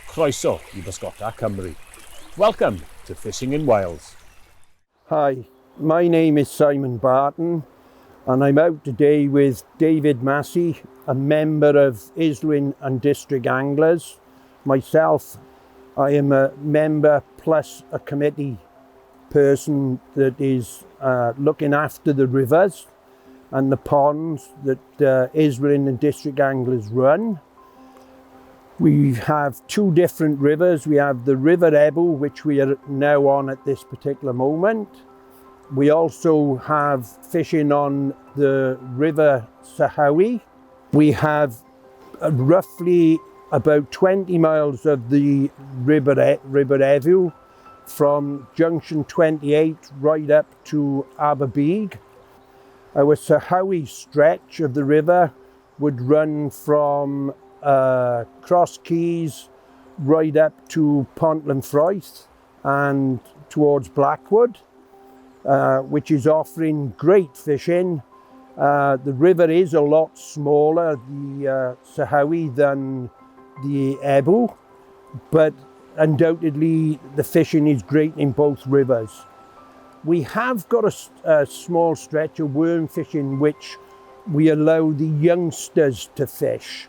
Croeso I Bysgota Cymru. Welcome to Fishing in Wales. Hi, my name is Simon Barton and I'm out today with David Massey, a member of Islwyn District Anglers. Myself, I am a member plus a committee person that is looking after the rivers and the ponds that Islwyn District Anglers run. We have two different rivers. We have the River Ebbw, which we are now on at this particular moment. We also have fishing on the River Sahawi. We have roughly about 20 miles of the River Ebbw from junction 28 right up to Ebbw. Our Sahawi stretch of the river would run from Cross Keys right up to Pontlanfroith and towards Blackwood, which is offering great fishing. The river is a lot smaller, the Sahawi, than the Ebbw, but undoubtedly the fishing is great in both rivers. We have got a small stretch of worm fishing which we allow the youngsters to fish.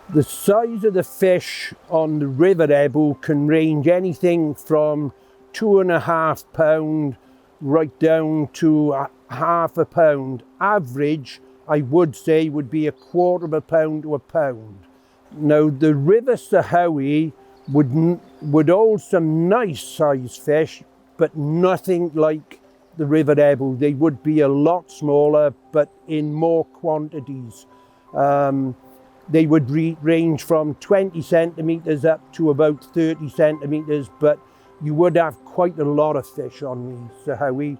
The size of the fish on the River Ebbw can range anything from 2.5 pound right down to half a pound. Average, I would say, would be 1/4 pound to a pound. Now the River Sahawi would hold some nice size fish, but nothing like the River Ebbw. They would be a lot smaller, but in more quantities. They would range from 20 centimetres up to about 30 centimetres, but you would have quite a lot of fish on the Sahawi.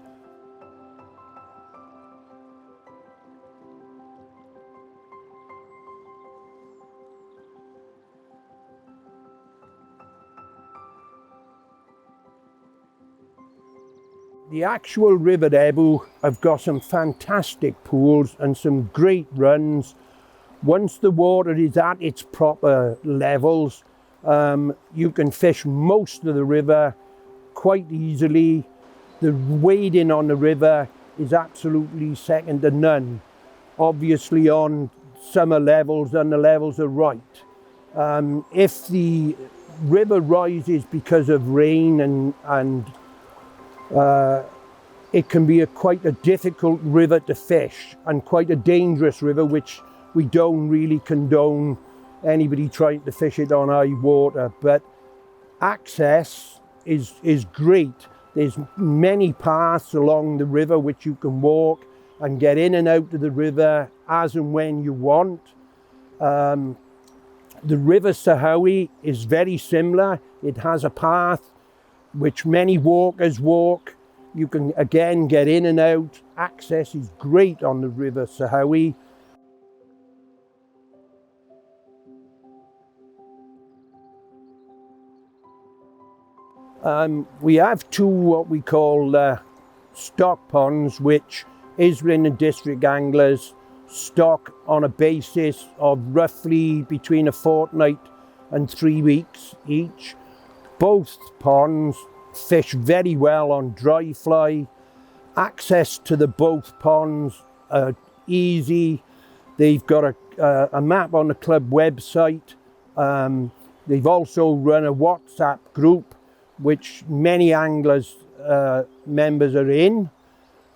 The actual River Ebbw have got some fantastic pools and some great runs. Once the water is at its proper levels, you can fish most of the river quite easily. The wading on the river is absolutely second to none. Obviously on summer levels and the levels are right. If the river rises because of rain and it can be quite a difficult river to fish and quite a dangerous river, which we don't really condone anybody trying to fish it on high water, but access is great. There's many paths along the river which you can walk and get in and out of the river as and when you want. The River Sahawi is very similar. It has a path which many walkers walk. You can again get in and out. Access is great on the River Sahawi. We have two what we call stock ponds, which Islwyn District Anglers stock on a basis of roughly between a fortnight and 3 weeks each. Both ponds fish very well on dry fly. Access to the both ponds are easy. They've got a map on the club website. They've also run a WhatsApp group which many anglers members are in,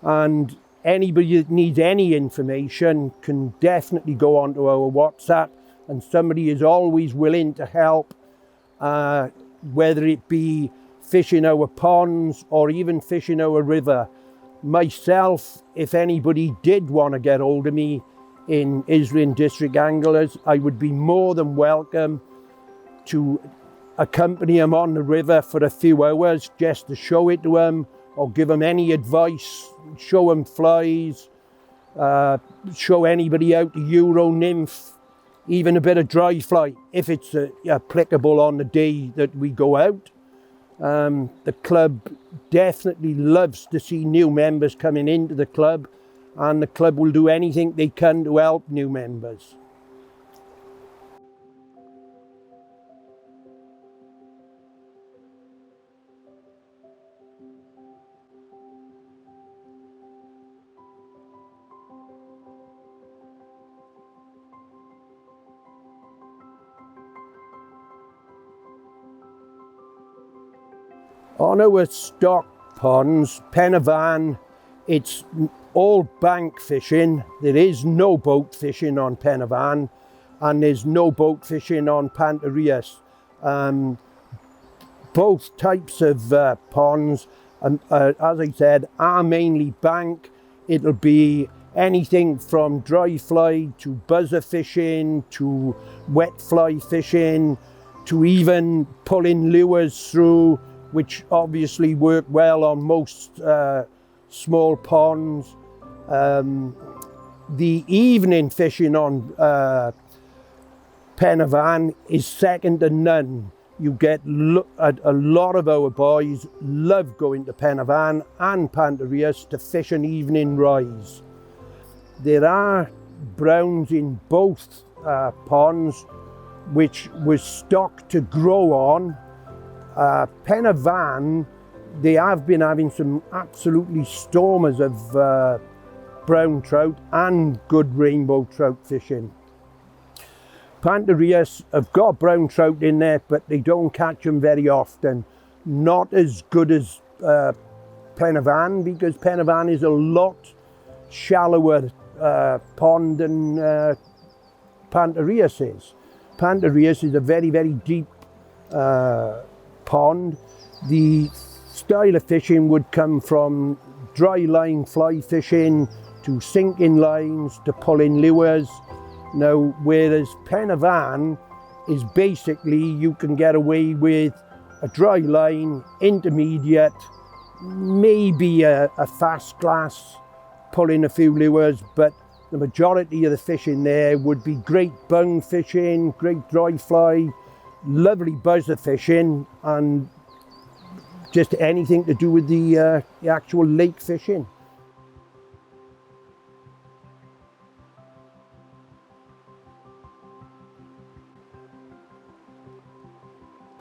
and anybody that needs any information can definitely go onto our WhatsApp, and somebody is always willing to help, whether it be fishing our ponds or even fishing our river. Myself, if anybody did want to get hold of me in Islwyn District Anglers, I would be more than welcome to accompany them on the river for a few hours just to show it to them or give them any advice, show them flies, show anybody out the Euro nymph, even a bit of dry fly if it's applicable on the day that we go out. The club definitely loves to see new members coming into the club, and the club will do anything they can to help new members. On our stock ponds, Pen y Fan, it's all bank fishing. There is no boat fishing on Pen y Fan, and there's no boat fishing on Panterius. Both types of ponds, as I said, are mainly bank. It'll be anything from dry fly to buzzer fishing to wet fly fishing to even pulling lures through, which obviously work well on most small ponds. The evening fishing on Pen y Fan is second to none. You get a lot of our boys love going to Pen y Fan and Panterius to fish an evening rise. There are browns in both ponds which was stocked to grow on. Pen y Fan, they have been having some absolutely stormers of brown trout and good rainbow trout fishing. Panterius have got brown trout in there, but they don't catch them very often. Not as good as Pen y Fan, because Pen y Fan is a lot shallower pond than Panterius is. Panterius is a very, very deep pond. The style of fishing would come from dry line fly fishing to sinking lines to pulling lures. Now, whereas Pen y Fan is basically you can get away with a dry line, intermediate, maybe a fast glass, pulling a few lures, but the majority of the fishing there would be great bung fishing, great dry fly, lovely buzzer fishing, and just anything to do with the actual lake fishing.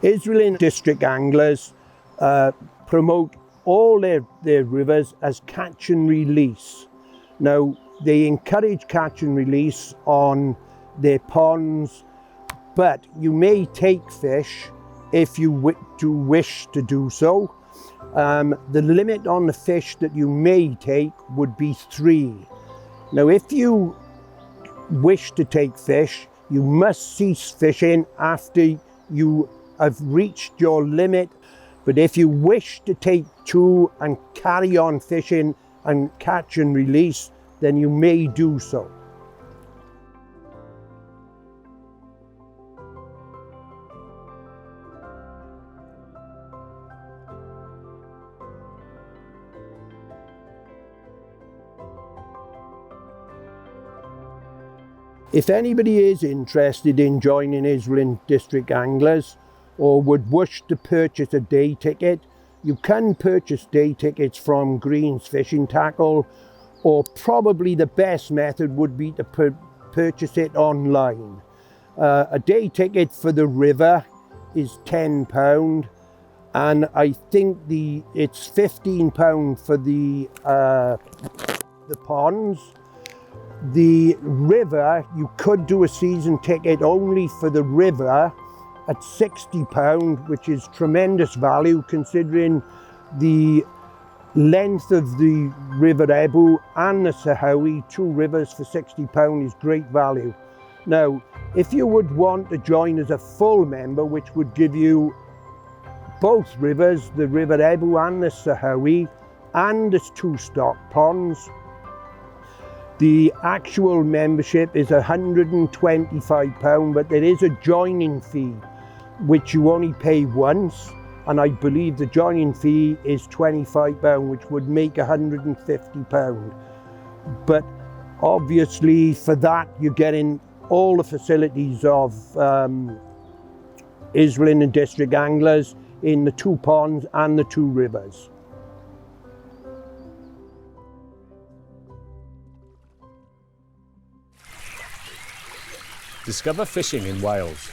Islwyn District anglers promote all their rivers as catch and release. Now, they encourage catch and release on their ponds, but you may take fish if you wish to do so. The limit on the fish that you may take would be 3. Now, if you wish to take fish, you must cease fishing after you have reached your limit. But if you wish to take 2 and carry on fishing and catch and release, then you may do so. If anybody is interested in joining Islwyn District Anglers or would wish to purchase a day ticket, you can purchase day tickets from Green's Fishing Tackle, or probably the best method would be to purchase it online. A day ticket for the river is £10, and I think it's £15 for the ponds. The river, you could do a season ticket only for the river at £60, which is tremendous value considering the length of the River Ebbw and the Sahowie, 2 rivers for £60 is great value. Now, if you would want to join as a full member, which would give you both rivers, the River Ebbw and the Sahowie, and there's 2 stock ponds, the actual membership is £125, but there is a joining fee, which you only pay once, and I believe the joining fee is £25, which would make £150. But obviously for that you're getting all the facilities of Islwyn and District Anglers in the 2 ponds and the 2 rivers. Discover fishing in Wales.